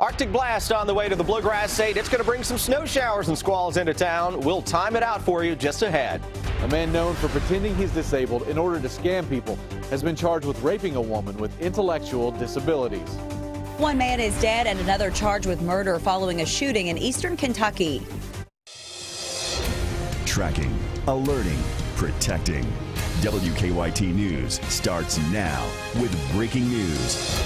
Arctic blast on the way to the Bluegrass State. It's going to bring some snow showers and squalls into town. We'll time it out for you just ahead. A man known for pretending he's disabled in order to scam people has been charged with raping a woman with intellectual disabilities. One man is dead and another charged with murder following a shooting in eastern Kentucky. Tracking, alerting, protecting. WKYT News starts now with breaking news.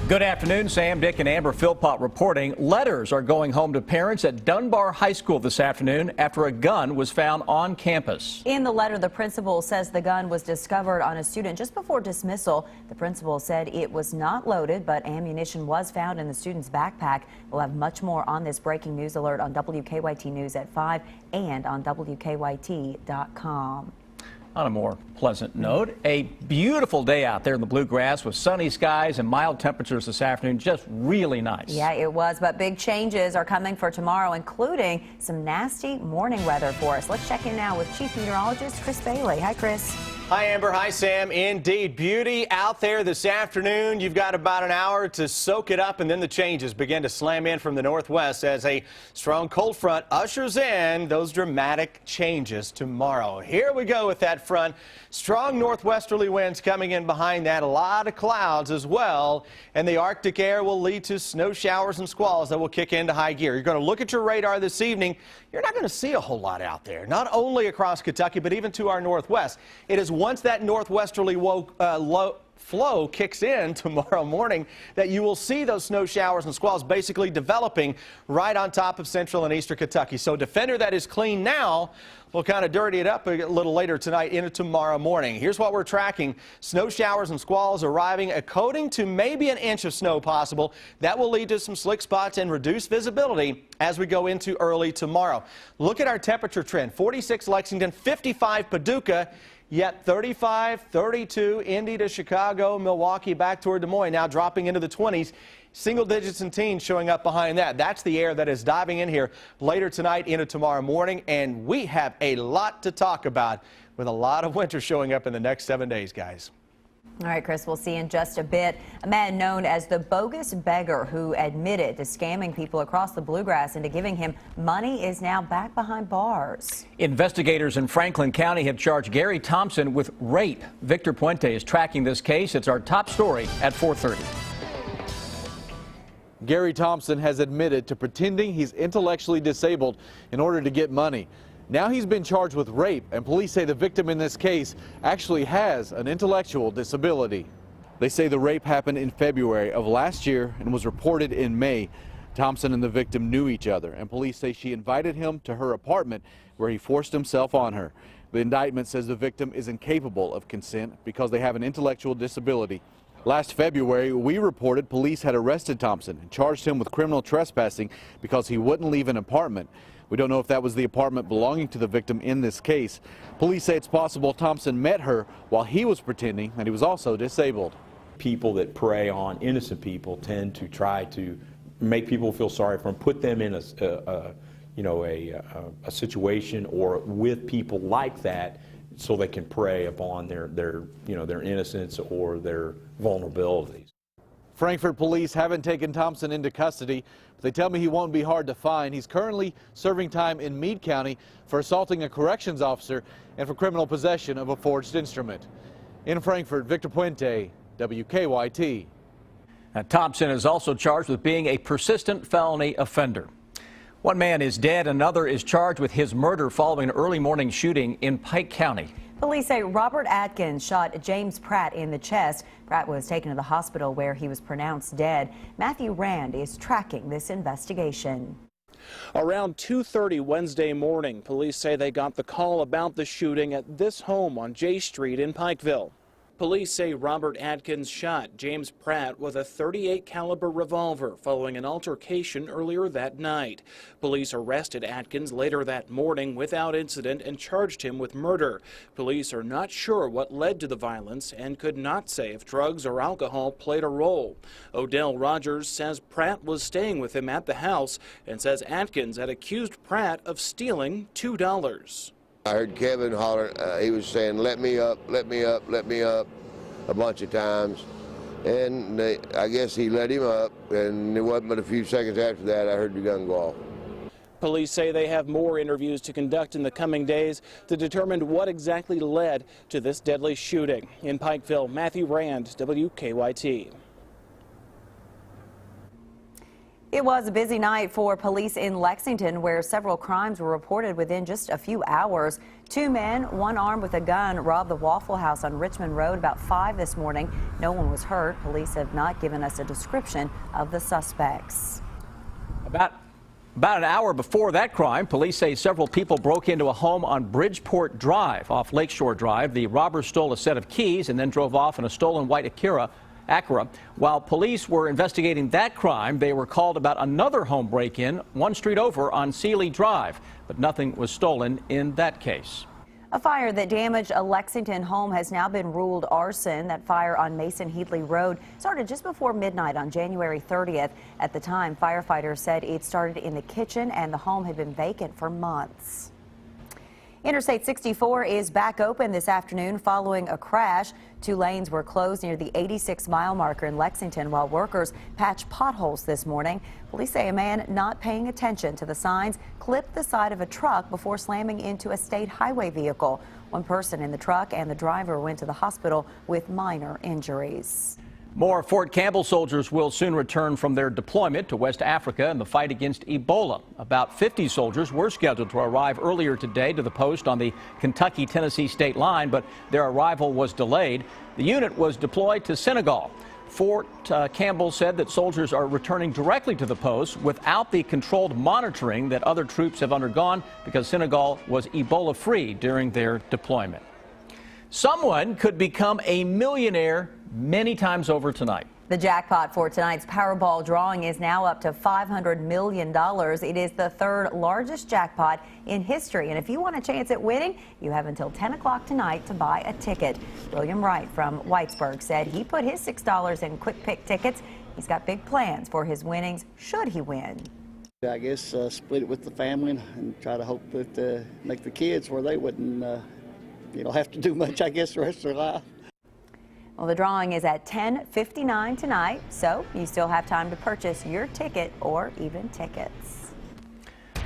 Good afternoon. Sam, Dick, and Amber Philpott reporting. Letters are going home to parents at Dunbar High School this afternoon after a gun was found on campus. In the letter, the principal says the gun was discovered on a student just before dismissal. The principal said it was not loaded, but ammunition was found in the student's backpack. We'll have much more on this breaking news alert on WKYT News at 5 and on WKYT.com. On a more pleasant note, a beautiful day out there in the bluegrass with sunny skies and mild temperatures this afternoon. Just really nice. Yeah, it was, but big changes are coming for tomorrow, including some nasty morning weather for us. Let's check in now with Chief Meteorologist Chris Bailey. Hi, Chris. Hi, Amber. Hi, Sam. Indeed, beauty out there this afternoon. You've got about an hour to soak it up, and then the changes begin to slam in from the northwest as a strong cold front ushers in those dramatic changes tomorrow. Here we go with that front. Strong northwesterly winds coming in behind that. A lot of clouds as well, and the Arctic air will lead to snow showers and squalls that will kick into high gear. You're going to look at your radar this evening. You're not going to see a whole lot out there, not only across Kentucky, but even to our northwest. It is once that northwesterly flow kicks in tomorrow morning that you will see those snow showers and squalls basically developing right on top of central and eastern Kentucky. So Defender that is clean now will kind of dirty it up a little later tonight into tomorrow morning. Here's what we're tracking. Snow showers and squalls arriving, a coating to maybe an inch of snow possible. That will lead to some slick spots and reduced visibility as we go into early tomorrow. Look at our temperature trend. 46 Lexington, 55 Paducah. Yet 35, 32, Indy to Chicago, Milwaukee back toward Des Moines, now dropping into the 20s. Single digits and teens showing up behind that. That's the air that is diving in here later tonight into tomorrow morning. And we have a lot to talk about with a lot of winter showing up in the next 7 days, guys. All right, Chris, we'll see in just a bit. A man known as the bogus beggar who admitted to scamming people across the bluegrass into giving him money is now back behind bars. Investigators in Franklin County have charged Gary Thompson with rape. Victor Puente is tracking this case. It's our top story at 4:30. Gary Thompson has admitted to pretending he's intellectually disabled in order to get money. Now he's been charged with rape, and police say the victim in this case actually has an intellectual disability. They say the rape happened in February of last year and was reported in May. Thompson and the victim knew each other, and police say she invited him to her apartment where he forced himself on her. The indictment says the victim is incapable of consent because they have an intellectual disability. Last February, we reported police had arrested Thompson and charged him with criminal trespassing because he wouldn't leave an apartment. We don't know if that was the apartment belonging to the victim in this case. Police say it's possible Thompson met her while he was pretending that he was also disabled. People that prey on innocent people tend to try to make people feel sorry for them, put them in a situation or with people like that so they can prey upon their innocence or their vulnerabilities. Frankfort police haven't taken Thompson into custody, but they tell me he won't be hard to find. He's currently serving time in Meade County for assaulting a corrections officer and for criminal possession of a forged instrument. In Frankfort, Victor Puente, WKYT. Now, Thompson is also charged with being a persistent felony offender. One man is dead, another is charged with his murder following an early morning shooting in Pike County. Police say Robert Atkins shot James Pratt in the chest. Pratt was taken to the hospital where he was pronounced dead. Matthew Rand is tracking this investigation. Around 2:30 Wednesday morning, police say they got the call about the shooting at this home on J Street in Pikeville. Police say Robert Atkins shot James Pratt with a .38 caliber revolver following an altercation earlier that night. Police arrested Atkins later that morning without incident and charged him with murder. Police are not sure what led to the violence and could not say if drugs or alcohol played a role. Odell Rogers says Pratt was staying with him at the house and says Atkins had accused Pratt of stealing $2. I heard Kevin holler, he was saying, let me up, let me up, let me up, a bunch of times. and I guess he let him up, and it wasn't but a few seconds after that I heard the gun go off. Police say they have more interviews to conduct in the coming days to determine what exactly led to this deadly shooting. In Pikeville, Matthew Rand, WKYT. It was a busy night for police in Lexington, where several crimes were reported within just a few hours. 2 men, one armed with a gun, robbed the Waffle House on Richmond Road about 5 this morning. No one was hurt. Police have not given us a description of the suspects. About an hour before that crime, police say several people broke into a home on Bridgeport Drive off Lakeshore Drive. The robbers stole a set of keys and then drove off in a stolen white Acura. While police were investigating that crime, they were called about another home break-in 1 street over on Sealy Drive, but nothing was stolen in that case. A fire that damaged a Lexington home has now been ruled arson. That fire on Mason Heatley Road started just before midnight on January 30th. At the time, firefighters said it started in the kitchen and the home had been vacant for months. Interstate 64 is back open this afternoon following a crash. 2 lanes were closed near the 86-mile marker in Lexington while workers patched potholes this morning. Police say a man not paying attention to the signs clipped the side of a truck before slamming into a state highway vehicle. 1 person in the truck and the driver went to the hospital with minor injuries. More Fort Campbell soldiers will soon return from their deployment to West Africa in the fight against Ebola. About 50 soldiers were scheduled to arrive earlier today to the post on the Kentucky-Tennessee state line, but their arrival was delayed. The unit was deployed to Senegal. Fort Campbell said that soldiers are returning directly to the post without the controlled monitoring that other troops have undergone because Senegal was Ebola-free during their deployment. Someone could become a millionaire many times over tonight. The jackpot for tonight's Powerball drawing is now up to $500 million. It is the 3rd largest jackpot in history. And if you want a chance at winning, you have until 10 o'clock tonight to buy a ticket. William Wright from Whitesburg said he put his $6 in quick pick tickets. He's got big plans for his winnings should he win. I guess split it with the family and try to hope that make the kids where they wouldn't have to do much, I guess, the rest of their life. Well, the drawing is at 10:59 tonight, so you still have time to purchase your ticket or even tickets.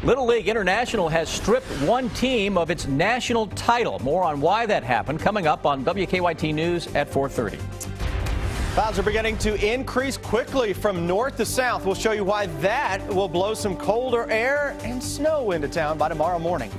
Little League International has stripped 1 team of its national title. More on why that happened coming up on WKYT News at 4:30. Clouds are beginning to increase quickly from north to south. We'll show you why that will blow some colder air and snow into town by tomorrow morning.